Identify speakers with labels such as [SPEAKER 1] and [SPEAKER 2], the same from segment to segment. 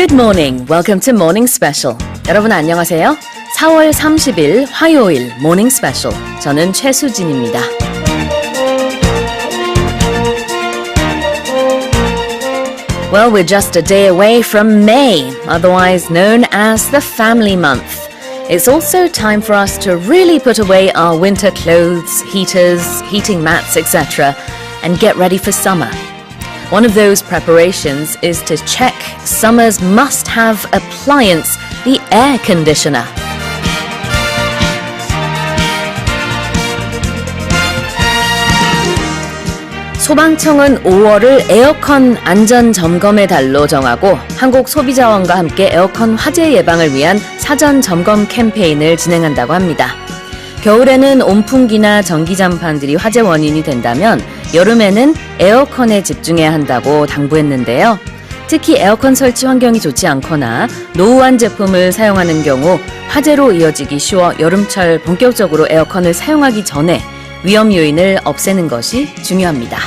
[SPEAKER 1] Good morning. Welcome to Morning Special. 여러분 안녕하세요. 4월 30일 화요일 Morning Special. 저는 최수진입니다. Well, we're just a day away from May, otherwise known as the Family Month. It's also time for us to really put away our winter clothes, heaters, heating mats, etc. and get ready for summer. One of those preparations is to check summer's must-have appliance, the air conditioner. 소방청은 5월을 에어컨 안전 점검의 달로 정하고 한국소비자원과 함께 에어컨 화재 예방을 위한 사전 점검 캠페인을 진행한다고 합니다. 겨울에는 온풍기나 전기장판들이 화재 원인이 된다면 여름에는 에어컨에 집중해야 한다고 당부했는데요. 특히 에어컨 설치 환경이 좋지 않거나 노후한 제품을 사용하는 경우 화재로 이어지기 쉬워 여름철 본격적으로 에어컨을 사용하기 전에 위험 요인을 없애는 것이 중요합니다.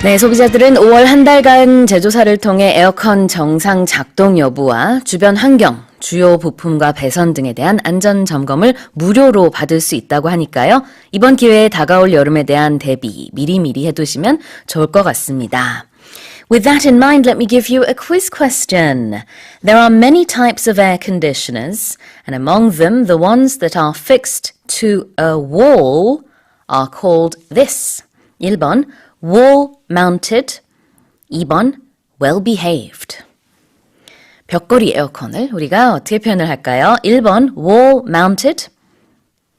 [SPEAKER 1] 네, 소비자들은 5월 한 달간 제조사를 통해 에어컨 정상 작동 여부와 주변 환경, 주요 부품과 배선 등에 대한 안전 점검을 무료로 받을 수 있다고 하니까요. 이번 기회에 다가올 여름에 대한 대비 미리미리 해두시면 좋을 것 같습니다. With that in mind, let me give you a quiz question. There are many types of air conditioners, and among them, the ones that are fixed to a wall are called this. 1번, wall-mounted. 2번, well-behaved. 벽걸이 에어컨을 우리가 어떻게 표현을 할까요? 1번, wall-mounted.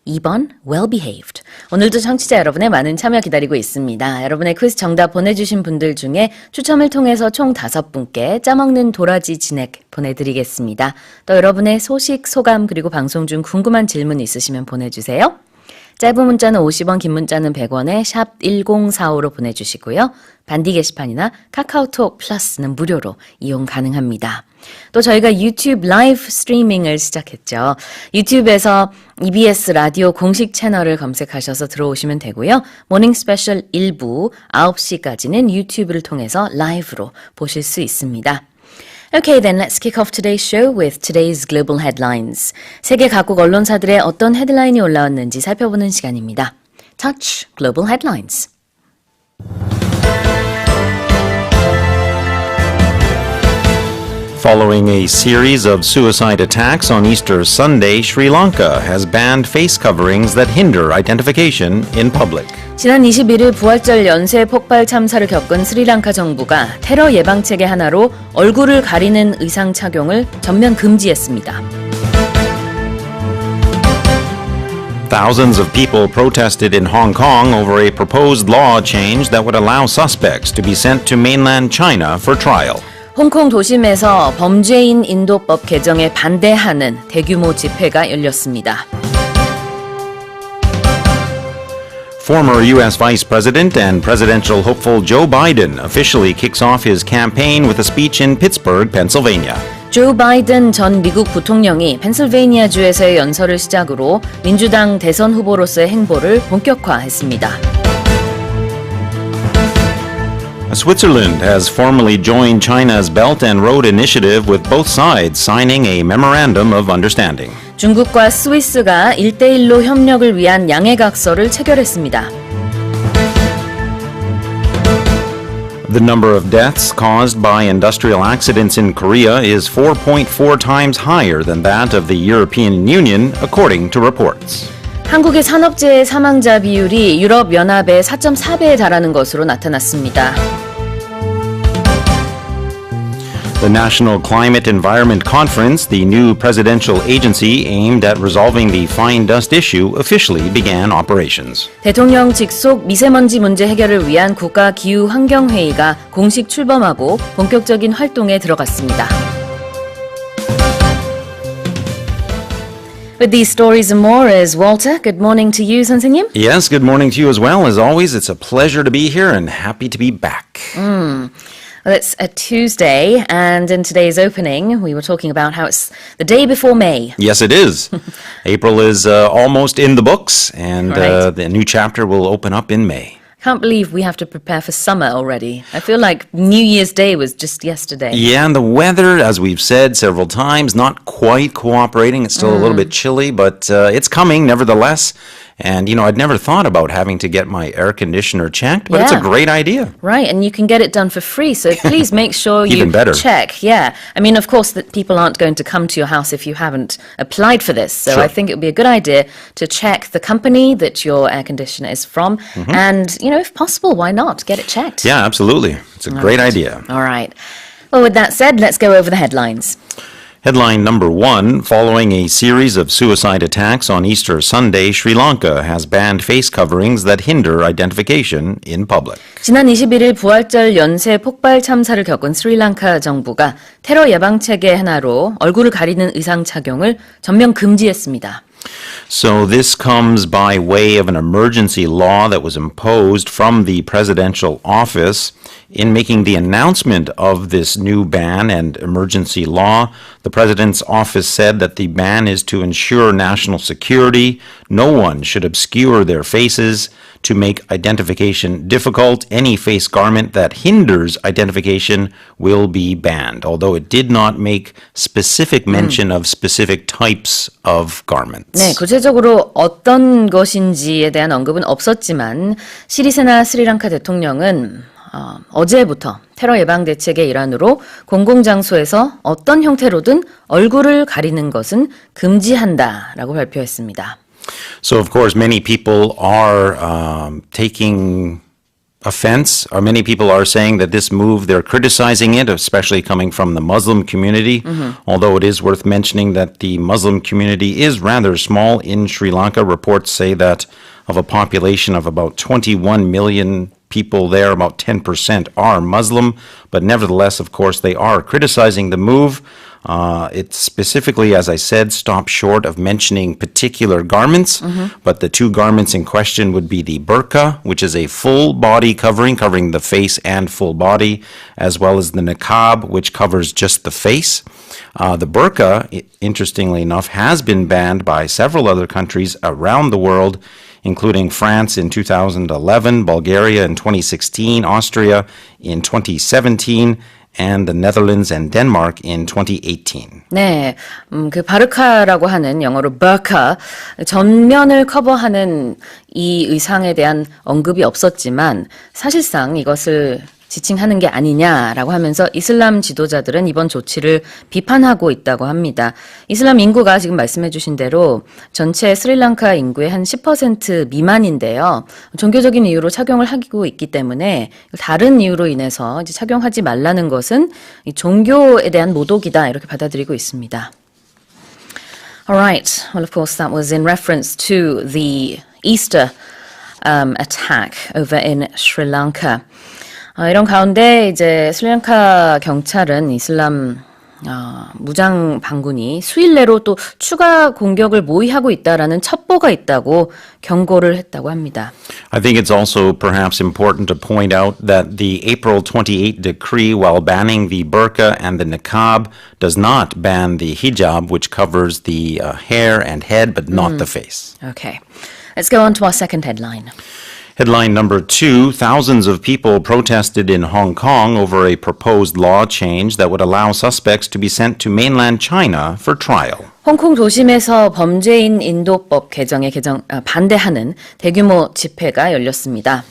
[SPEAKER 1] 2번, well-behaved. 오늘도 청취자 여러분의 많은 참여 기다리고 있습니다. 여러분의 퀴즈 정답 보내주신 분들 중에 추첨을 통해서 총 5분께 짜먹는 도라지 진액 보내드리겠습니다. 또 여러분의 소식, 소감 그리고 방송 중 궁금한 질문 있으시면 보내주세요. 짧은 문자는 50원, 긴 문자는 100원에 샵 1045로 보내주시고요. 반디 게시판이나 카카오톡 플러스는 무료로 이용 가능합니다. 또 저희가 유튜브 라이브 스트리밍을 시작했죠. 유튜브에서 EBS 라디오 공식 채널을 검색하셔서 들어오시면 되고요. 모닝 스페셜 1부 9시까지는 유튜브를 통해서 라이브로 보실 수 있습니다. Okay, then let's kick off today's show with today's global headlines. 세계 각국 언론사들의 어떤 헤드라인이 올라왔는지 살펴보는 시간입니다. Touch Global Headlines.
[SPEAKER 2] Following a series of suicide attacks on Easter Sunday, Sri Lanka has banned face coverings that hinder identification in public.
[SPEAKER 1] 지난 21일 부활절 연쇄 폭발 참사를 겪은 스리랑카 정부가 테러 예방책의 하나로 얼굴을 가리는 의상 착용을 전면 금지했습니다.
[SPEAKER 2] Thousands of people protested in Hong Kong over a proposed law change that would allow suspects to be sent to mainland China for trial.
[SPEAKER 1] 홍콩 도심에서 범죄인 인도법 개정에 반대하는 대규모 집회가 열렸습니다.
[SPEAKER 2] Former U.S. Vice President and presidential hopeful Joe Biden officially kicks off his campaign with a speech in Pittsburgh, Pennsylvania.
[SPEAKER 1] 조 바이든 전 미국 부통령이 펜실베이니아주에서의 연설을 시작으로 민주당 대선 후보로서의 행보를 본격화했습니다.
[SPEAKER 2] Switzerland has formally joined China's Belt and Road Initiative with both sides signing a memorandum of understanding.
[SPEAKER 1] 중국과 스위스가 1대1로 협력을 위한 양해각서를 체결했습니다.
[SPEAKER 2] The number of deaths caused by industrial accidents in Korea is 4.4 times higher than that of the European Union, according to reports.
[SPEAKER 1] 한국의 산업재해 사망자 비율이 유럽연합의 4.4배에 달하는 것으로 나타났습니다.
[SPEAKER 2] The National Climate Environment Conference, the new presidential agency aimed at resolving the fine dust issue, officially began operations.
[SPEAKER 1] 대통령 직속 미세먼지 문제 해결을 위한 국가기후환경회의가 공식 출범하고 본격적인 활동에 들어갔습니다. With these stories and more is Walter. Good morning to you, 선생님.
[SPEAKER 2] Yes, good morning to you as well. As always, it's a pleasure to be here and happy to be back.
[SPEAKER 1] Well, it's a Tuesday, and in today's opening, we were talking about how it's the day before May.
[SPEAKER 2] Yes, it is. April is almost in the books, and
[SPEAKER 1] Right.
[SPEAKER 2] the new chapter will open up in May.
[SPEAKER 1] Can't believe we have to prepare for summer already. I feel like New Year's Day was just yesterday.
[SPEAKER 2] Yeah, and the weather, as we've said several times, not quite cooperating. It's still a little bit chilly, but it's coming nevertheless. And, you know, I'd never thought about having to get my air conditioner checked, but it's a
[SPEAKER 1] Yeah.
[SPEAKER 2] great idea.
[SPEAKER 1] Right, and you can get it done for free, so please make sure you
[SPEAKER 2] Even better.
[SPEAKER 1] check. Yeah, I mean, of course, that people aren't going to come to your house if you haven't applied for this, so
[SPEAKER 2] Sure.
[SPEAKER 1] I think it would be a good idea to check the company that your air conditioner is from, and, you know, if possible, why not? Get it checked.
[SPEAKER 2] Yeah, absolutely. It's a great idea.
[SPEAKER 1] All right. Well, with that said, let's go over the headlines.
[SPEAKER 2] Headline number 1, following a series of suicide attacks on Easter Sunday, Sri Lanka has banned face coverings that hinder identification in public.
[SPEAKER 1] 지난 21일 부활절 연쇄 폭발 참사를 겪은 스리랑카 정부가 테러 예방 체계 하나로 얼굴을 가리는 의상 착용을 전면 금지했습니다.
[SPEAKER 2] So this comes by way of an emergency law that was imposed from the presidential office. In making the announcement of this new ban and emergency law, the president's office said that the ban is to ensure national security. No one should obscure their faces to make identification difficult. Any face garment that hinders identification will be banned, although it did not make specific mention of specific types of garments.
[SPEAKER 1] 네, 구체적으로 어떤 것인지에 대한 언급은 없었지만 시리세나 스리랑카 대통령은 어제부터 테러 예방 대책의 일환으로 공공장소에서 어떤 형태로든 얼굴을 가리는 것은 금지한다라고 발표했습니다.
[SPEAKER 2] So, of course, many people are taking offense, or many people are saying that this move, they're criticizing it, especially coming from the Muslim community, although it is worth mentioning that the Muslim community is rather small in Sri Lanka. Reports say that of a population of about 21 million people there, about 10% are Muslim, but nevertheless, of course, they are criticizing the move. It specifically, as I said, stopped short of mentioning particular garments, but the two garments in question would be the burqa, which is a full body covering the face and full body, as well as the niqab, which covers just the face. The burqa, interestingly enough, has been banned by several other countries around the world, including France in 2011, Bulgaria in 2016, Austria in 2017, and the Netherlands and Denmark in 2018.
[SPEAKER 1] 네, 그 바르카라고 하는 영어로 burqa, 전면을 커버하는 이 의상에 대한 언급이 없었지만 사실상 이것을 지칭하는 게 아니냐라고 하면서 이슬람 지도자들은 이번 조치를 비판하고 있다고 합니다. 이슬람 인구가 지금 말씀해 주신 대로 전체 스리랑카 인구의 한 10% 미만인데요. 종교적인 이유로 착용을 하고 있기 때문에 다른 이유로 인해서 이제 착용하지 말라는 것은 이 종교에 대한 모독이다 이렇게 받아들이고 있습니다. Alright, well of course that was in reference to the Easter attack over in Sri Lanka. 이런 가운데 이제 스리랑카 경찰은 이슬람 무장 반군이 수일 내로 또 추가 공격을 모의하고 있다라는 첩보가 있다고 경고를 했다고 합니다.
[SPEAKER 2] I think it's also perhaps important to point out that the April 28 decree, while banning the burqa and the niqab, does not ban the hijab, which covers the hair and head, but not the face.
[SPEAKER 1] Okay, let's go on to our second headline.
[SPEAKER 2] Headline number 2, thousands of people protested in Hong Kong over a proposed law change that would allow suspects to be sent to mainland China for trial.
[SPEAKER 1] 홍콩 도심에서 범죄인 인도법 개정에 반대하는 대규모 집회가 열렸습니다.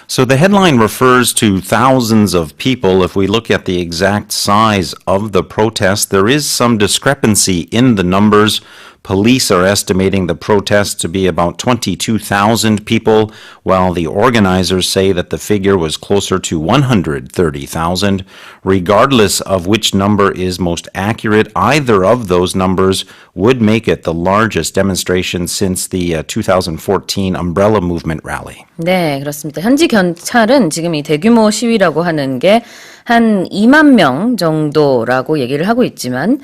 [SPEAKER 2] So the headline refers to thousands of people. If we look at the exact size of the protest, there is some discrepancy in the numbers. Police are estimating the protests to be about 22,000 people, while the organizers say that the figure was closer to 130,000. Regardless of which number is most accurate, either of those numbers would make it the largest demonstration since the 2014 Umbrella Movement rally.
[SPEAKER 1] 네, 그렇습니다. 현지 경찰은 지금 이 대규모 시위라고 하는 게 한 2만 명 정도라고 얘기를 하고 있지만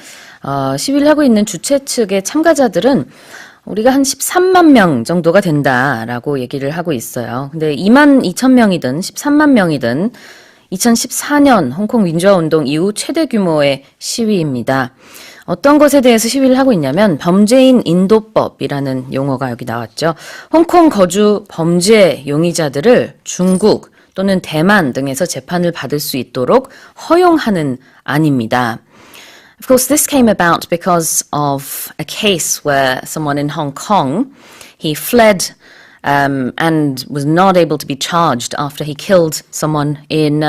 [SPEAKER 1] 시위를 하고 있는 주최 측의 참가자들은 우리가 한 13만 명 정도가 된다라고 얘기를 하고 있어요. 근데 2만 2천 명이든 13만 명이든 2014년 홍콩 민주화 운동 이후 최대 규모의 시위입니다. 어떤 것에 대해서 시위를 하고 있냐면 범죄인 인도법이라는 용어가 여기 나왔죠. 홍콩 거주 범죄 용의자들을 중국 또는 대만 등에서 재판을 받을 수 있도록 허용하는 안입니다. Of course, this came about because of a case where someone in Hong Kong, he fled and was not able to be charged after he killed someone in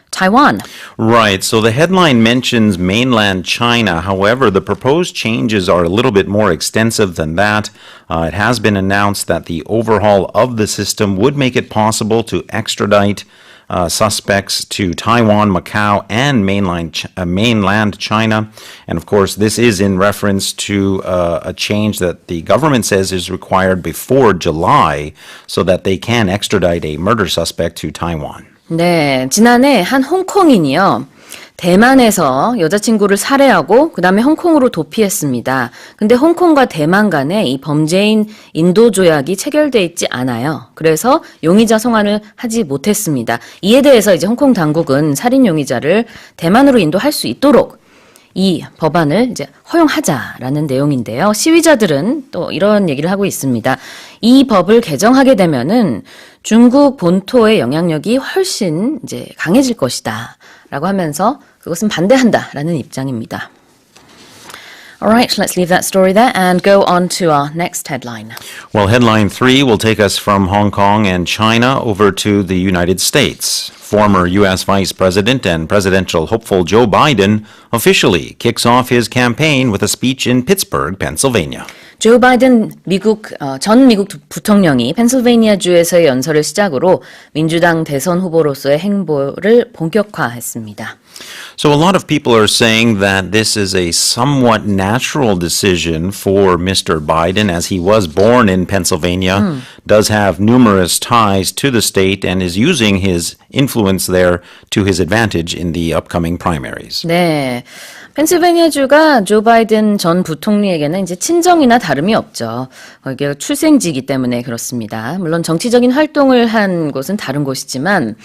[SPEAKER 1] Taiwan.
[SPEAKER 2] Right. So the headline mentions mainland China. However, the proposed changes are a little bit more extensive than that. It has been announced that the overhaul of the system would make it possible to extradite suspects to Taiwan, Macau, and mainland China. And of course, this is in reference to a change that the government says is required before July so that they can extradite a murder suspect to Taiwan.
[SPEAKER 1] 네, 지난해 한 홍콩인이요. 대만에서 여자친구를 살해하고 그 다음에 홍콩으로 도피했습니다. 근데 홍콩과 대만 간에 이 범죄인 인도 조약이 체결돼 있지 않아요. 그래서 용의자 송환을 하지 못했습니다. 이에 대해서 이제 홍콩 당국은 살인 용의자를 대만으로 인도할 수 있도록 이 법안을 이제 허용하자라는 내용인데요. 시위자들은 또 이런 얘기를 하고 있습니다. 이 법을 개정하게 되면은 중국 본토의 영향력이 훨씬 이제 강해질 것이다라고 하면서 그것은 반대한다라는 입장입니다. Alright, let's leave that story there and go on to our next headline.
[SPEAKER 2] Well, headline 3 will take us from Hong Kong and China over to the United States. Former U.S. Vice President and presidential hopeful Joe Biden officially kicks off his campaign with a speech in Pittsburgh, Pennsylvania.
[SPEAKER 1] 조 바이든 전 미국 부통령이 펜실베이니아주에서의 연설을 시작으로 민주당 대선 후보로서의 행보를 본격화했습니다.
[SPEAKER 2] So a lot of people are saying that this is a somewhat natural decision for Mr. Biden as he was born in Pennsylvania, does have numerous ties to the state and is using his influence there to his advantage in the upcoming primaries.
[SPEAKER 1] 네. 펜실베이니아주가 조 바이든 전 부통령에게는 이제 친정이나 다름이 없죠. 거기가 출생지이기 때문에 그렇습니다. 물론 정치적인 활동을 한 곳은 다른 곳이지만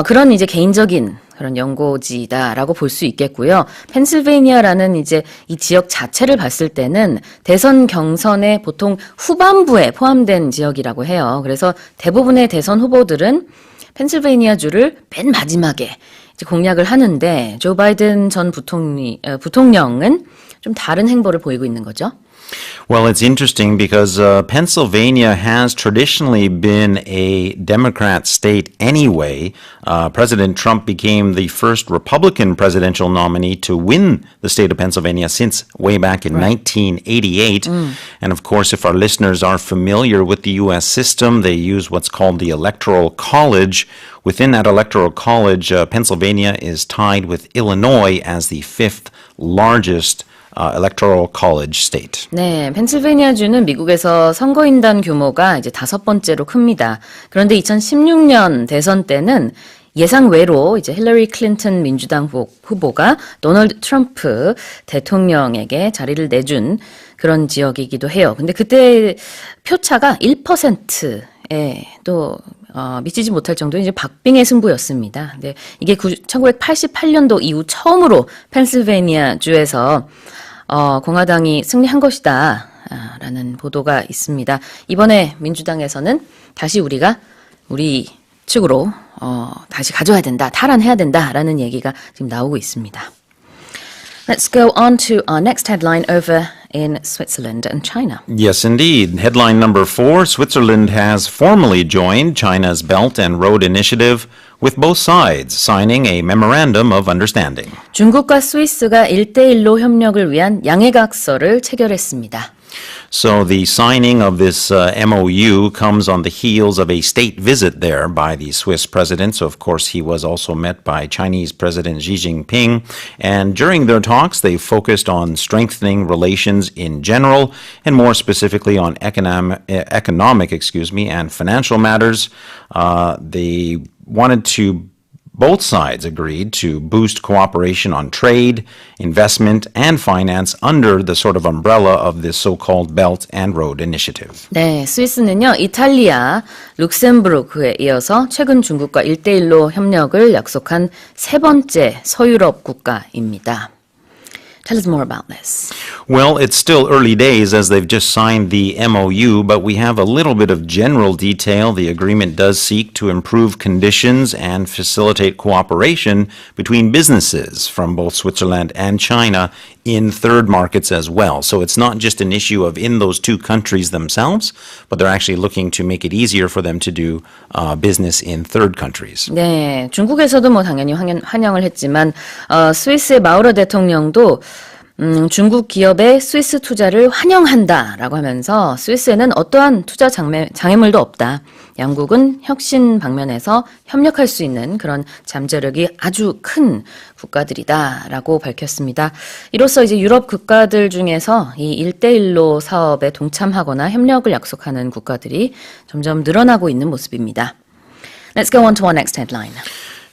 [SPEAKER 1] 그런 이제 개인적인 그런 연고지다라고 볼 수 있겠고요. 펜실베이니아라는 이제 이 지역 자체를 봤을 때는 대선 경선의 보통 후반부에 포함된 지역이라고 해요. 그래서 대부분의 대선 후보들은 펜실베이니아주를 맨 마지막에 이제 공략을 하는데 조 바이든 전 부통령은 좀 다른 행보를 보이고 있는 거죠.
[SPEAKER 2] Well, it's interesting because Pennsylvania has traditionally been a Democrat state anyway. President Trump became the first Republican presidential nominee to win the state of Pennsylvania since way back in 1988. And of course, if our listeners are familiar with the U.S. system, they use what's called the Electoral College. Within that Electoral College, Pennsylvania is tied with Illinois as the fifth largest electoral college state.
[SPEAKER 1] 네, 펜실베이니아주는 미국에서 선거인단 규모가 이제 5번째로 큽니다. 그런데 2016년 대선 때는 예상 외로 이제 힐러리 클린턴 민주당 후보가 도널드 트럼프 대통령에게 자리를 내준 그런 지역이기도 해요. 근데 그때 표차가 1%에 또 미치지 못할 정도 이제 박빙의 승부였습니다. 근데 이게 1988년도 이후 처음으로 펜실베이니아 주에서 공화당이 승리한 것이다 라는 보도가 있습니다. 이번에 민주당에서는 다시 우리 측으로 다시 가져야 된다, 탈환해야 된다라는 얘기가 지금 나오고 있습니다. Let's go on to our next headline over in Switzerland and China.
[SPEAKER 2] Yes, indeed. Headline number 4, Switzerland has formally joined China's Belt and Road Initiative with both sides signing a memorandum of understanding.
[SPEAKER 1] 중국과 스위스가 1대1로 협력을 위한 양해각서를 체결했습니다.
[SPEAKER 2] So the signing of this MOU comes on the heels of a state visit there by the Swiss president. So, of course, he was also met by Chinese President Xi Jinping. And during their talks, they focused on strengthening relations in general and more specifically on economic and financial matters. They wanted to Both sides agreed to boost cooperation on trade, investment, and finance under the sort of umbrella of this so-called Belt and Road Initiative.
[SPEAKER 1] 네, 스위스는요, 이탈리아, 룩셈부르크에 이어서 최근 중국과 1대1로 협력을 약속한 세 번째 서유럽 국가입니다. Tell us more about this.
[SPEAKER 2] Well, it's still early days as they've just signed the MOU, but we have a little bit of general detail. The agreement does seek to improve conditions and facilitate cooperation between businesses from both Switzerland and China in third markets as well. So it's not just an issue of in those two countries themselves, but they're actually looking to make it easier for them to do business in third countries.
[SPEAKER 1] 네, 중국에서도 뭐 당연히 환영을 했지만 스위스의 마우러 대통령도 중국 기업의 스위스 투자를 환영한다라고 하면서 스위스에는 어떠한 투자 장애물도 없다. 양국은 혁신 방면에서 협력할 수 있는 그런 잠재력이 아주 큰 국가들이다라고 밝혔습니다. 이로써 이제 유럽 국가들 중에서 이 1대1로 사업에 동참하거나 협력을 약속하는 국가들이 점점 늘어나고 있는 모습입니다. Let's go on to our next headline.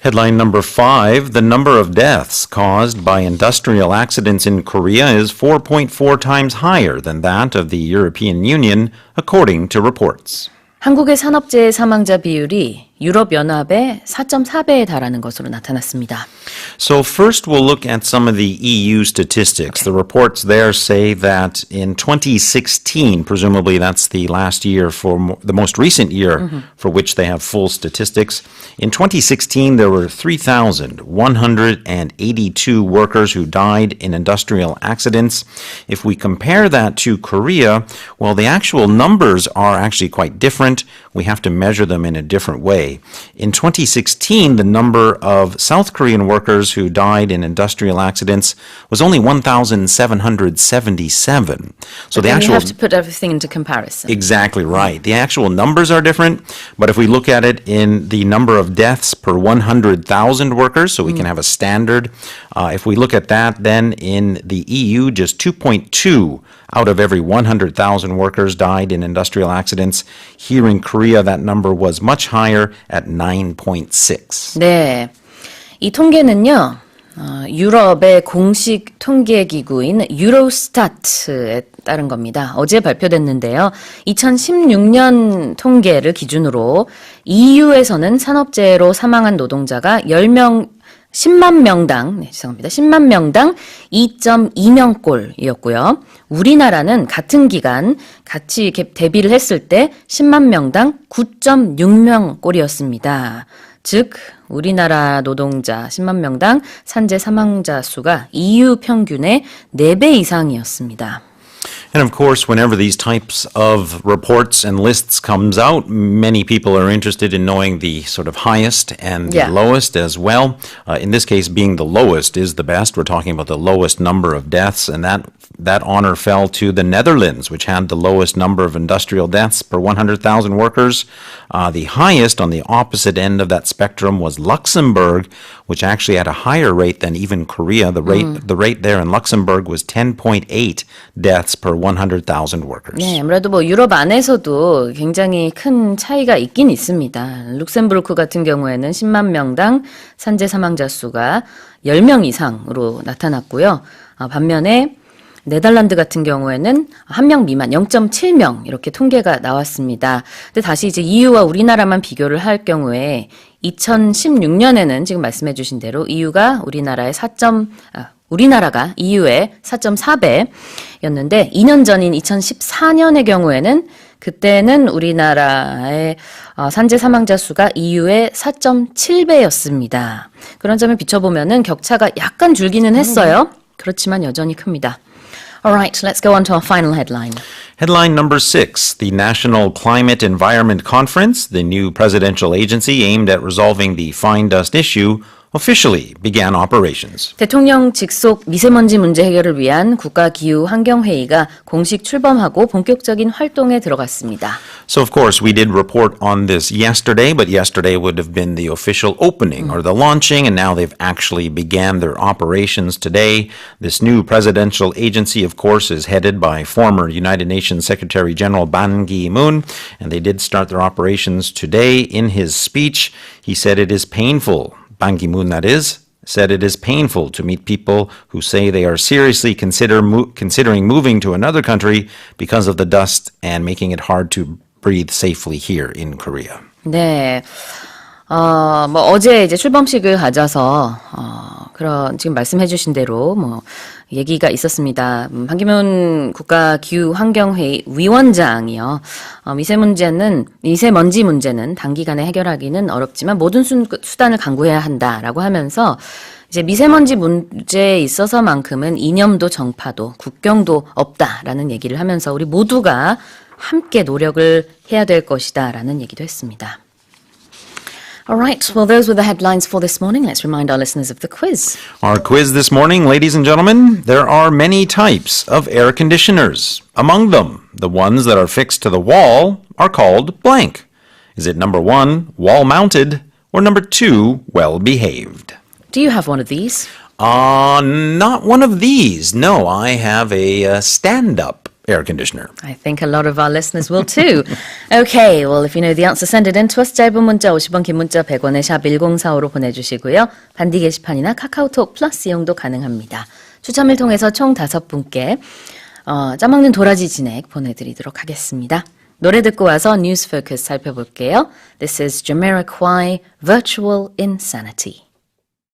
[SPEAKER 2] Headline number 5, the number of deaths caused by industrial accidents in Korea is 4.4 times higher than that of the European Union, according to reports.
[SPEAKER 1] 한국의 산업재해 사망자 비율이 유럽연합의 4.4배에 달하는 것으로 나타났습니다.
[SPEAKER 2] So first we'll look at some of the EU statistics. The reports there say that in 2016, presumably that's the last year for the most recent year for which they have full statistics. In 2016, there were 3,182 workers who died in industrial accidents. If we compare that to Korea, well, the actual numbers are actually quite different. We have to measure them in a different way. In 2016, the number of South Korean workers who died in industrial accidents was only 1,777. So the actual,
[SPEAKER 1] you have to put everything into comparison.
[SPEAKER 2] Exactly right. The actual numbers are different, but if we look at it in the number of deaths per 100,000 workers, so we can have a standard, if we look at that, then in the EU, just 2.2 out of every 100,000 workers died in industrial accidents. Here in Korea, that number was much higher at 9.6.
[SPEAKER 1] 네, 이 통계는요. 유럽의 공식 통계 기구인 유로스타트에 따른 겁니다. 어제 발표됐는데요. 2016년 통계를 기준으로 EU에서는 산업재해로 사망한 노동자가 10만 명당 2.2명꼴이었고요. 우리나라는 같은 기간 같이 대비를 했을 때 10만 명당 9.6명꼴이었습니다. 즉 우리나라 노동자 10만 명당 산재 사망자 수가 EU 평균의 4배 이상이었습니다.
[SPEAKER 2] And of course, whenever these types of reports and lists comes out, many people are interested in knowing the sort of highest and the lowest as well. In this case, being the lowest is the best. We're talking about the lowest number of deaths, and that honor fell to the Netherlands, which had the lowest number of industrial deaths per 100,000 workers. The highest on the opposite end of that spectrum was Luxembourg, which actually had a higher rate than even Korea. The rate there in Luxembourg was 10.8 deaths per 100,000 workers.
[SPEAKER 1] 네, 아무래도 뭐 유럽 안에서도 굉장히 큰 차이가 있긴 있습니다. 룩셈부르크 같은 경우에는 10만 명당 산재 사망자 수가 10명 이상으로 나타났고요. 반면에 네덜란드 같은 경우에는 1명 미만 0.7명 이렇게 통계가 나왔습니다. 근데 다시 이제 EU와 우리나라만 비교를 할 경우에 2016년에는 지금 말씀해 주신 대로 우리나라가 EU의 4.4배였는데 2년 전인 2014년의 경우에는 그때는 우리나라의 산재 사망자 수가 EU의 4.7배였습니다. 그런 점을 비춰보면은 격차가 약간 줄기는 했어요. 그렇지만 여전히 큽니다. Alright, let's go on to our final headline.
[SPEAKER 2] Headline number 6, the National Climate Environment Conference, the new presidential agency aimed at resolving the fine dust issue, officially began operations.
[SPEAKER 1] 대통령 직속 미세먼지 문제 해결을 위한 국가기후환경회의가 공식 출범하고 본격적인 활동에 들어갔습니다.
[SPEAKER 2] So of course we did report on this yesterday, but yesterday would have been the official opening or the launching, and now they've actually began their operations today. This new presidential agency, of course, is headed by former United Nations Secretary General Ban Ki-moon, and they did start their operations today. In his speech, he said it is painful. Ban Ki-moon, that is, said it is painful to meet people who say they are seriously considering moving to another country because of the dust and making it hard to breathe safely here in Korea.
[SPEAKER 1] 네. 뭐 어제 이제 출범식을 가져서 그런 지금 말씀해주신 대로 뭐 얘기가 있었습니다. 한기문 국가기후환경회의 위원장이요. 미세먼지 문제는 단기간에 해결하기는 어렵지만 모든 수단을 강구해야 한다라고 하면서 이제 미세먼지 문제에 있어서만큼은 이념도 정파도 국경도 없다라는 얘기를 하면서 우리 모두가 함께 노력을 해야 될 것이다라는 얘기도 했습니다. Alright, well those were the headlines for this morning. Let's remind our listeners of the quiz.
[SPEAKER 2] Our quiz this morning, ladies and gentlemen, there are many types of air conditioners. Among them, the ones that are fixed to the wall are called blank. Is it number 1, wall-mounted, or number 2, well-behaved?
[SPEAKER 1] Do you have one of these?
[SPEAKER 2] Not one of these. No, I have a stand-up air conditioner.
[SPEAKER 1] I think a lot of our listeners will too. Okay, well if you know the answer, send it in to us. 짧은 문자 50원, 긴 문자 100원에 샵 1045로 보내주시고요. 반디 게시판이나 카카오톡 플러스 이용도 가능합니다. 추첨을 통해서 총 5분께 짜먹는 도라지 진액 보내드리도록 하겠습니다. 노래 듣고 와서 뉴스 포커스 살펴볼게요. This is Jamiroquai, Virtual Insanity.